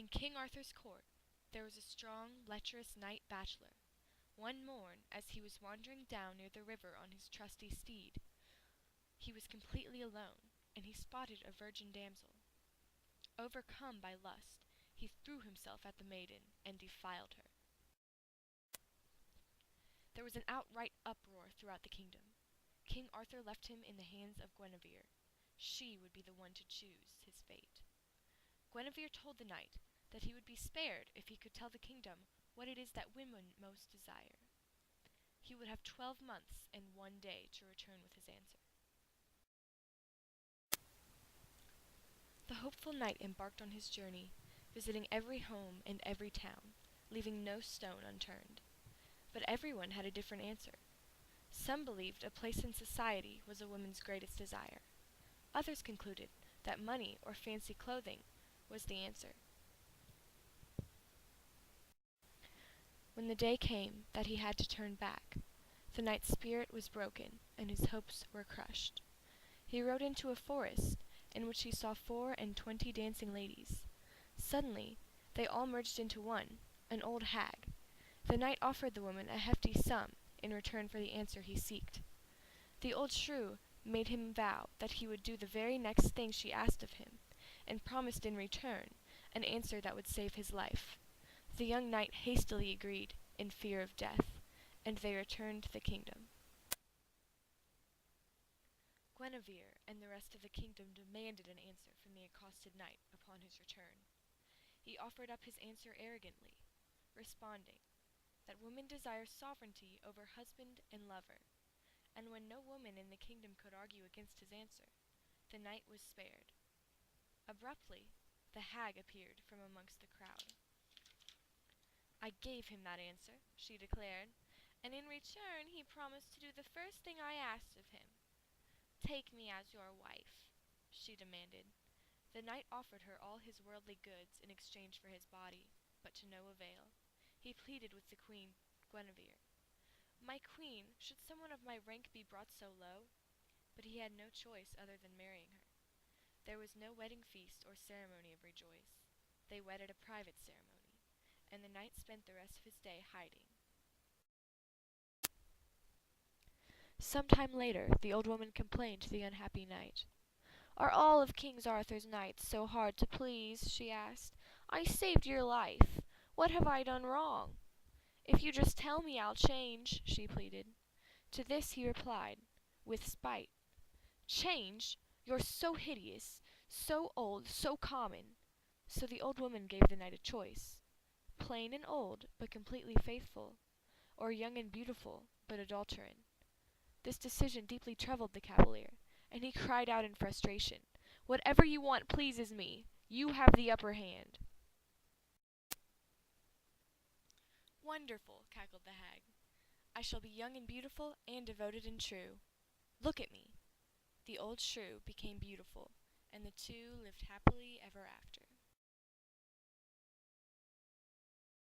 In King Arthur's court there was a strong, lecherous knight bachelor. One morn, as he was wandering down near the river on his trusty steed, he was completely alone, and he spotted a virgin damsel. Overcome by lust, he threw himself at the maiden and defiled her. There was an outright uproar throughout the kingdom. King Arthur left him in the hands of Guinevere. She would be the one to choose his fate. Guinevere told the knight that he would be spared if he could tell the kingdom what it is that women most desire. He would have 12 months and 1 day to return with his answer. The hopeful knight embarked on his journey, visiting every home and every town, leaving no stone unturned. But everyone had a different answer. Some believed a place in society was a woman's greatest desire. Others concluded that money or fancy clothing was the answer. When the day came that he had to turn back, the knight's spirit was broken and his hopes were crushed. He rode into a forest in which he saw 24 dancing ladies. Suddenly, they all merged into one, an old hag. The knight offered the woman a hefty sum in return for the answer he sought. The old shrew made him vow that he would do the very next thing she asked of him, and promised in return an answer that would save his life. The young knight hastily agreed, in fear of death, and they returned to the kingdom. Guinevere and the rest of the kingdom demanded an answer from the accosted knight upon his return. He offered up his answer arrogantly, responding that women desire sovereignty over husband and lover, and when no woman in the kingdom could argue against his answer, the knight was spared. Abruptly, the hag appeared from amongst the crowd. "I gave him that answer," she declared, "and in return he promised to do the first thing I asked of him. Take me as your wife," she demanded. The knight offered her all his worldly goods in exchange for his body, but to no avail. He pleaded with the queen, Guinevere. "My queen, should someone of my rank be brought so low?" But he had no choice other than marrying her. There was no wedding feast or ceremony of rejoice. They wed at a private ceremony, and the knight spent the rest of his day hiding. Some time later, the old woman complained to the unhappy knight. "Are all of King Arthur's knights so hard to please?" she asked. "I saved your life. What have I done wrong?" "If you just tell me, I'll change," she pleaded. To this he replied, with spite, "Change? You're so hideous, so old, so common." So the old woman gave the knight a choice: plain and old, but completely faithful, or young and beautiful, but adulterine. This decision deeply troubled the cavalier, and he cried out in frustration, "Whatever you want pleases me. You have the upper hand." "Wonderful," cackled the hag. "I shall be young and beautiful and devoted and true. Look at me." The old shrew became beautiful, and the two lived happily ever after.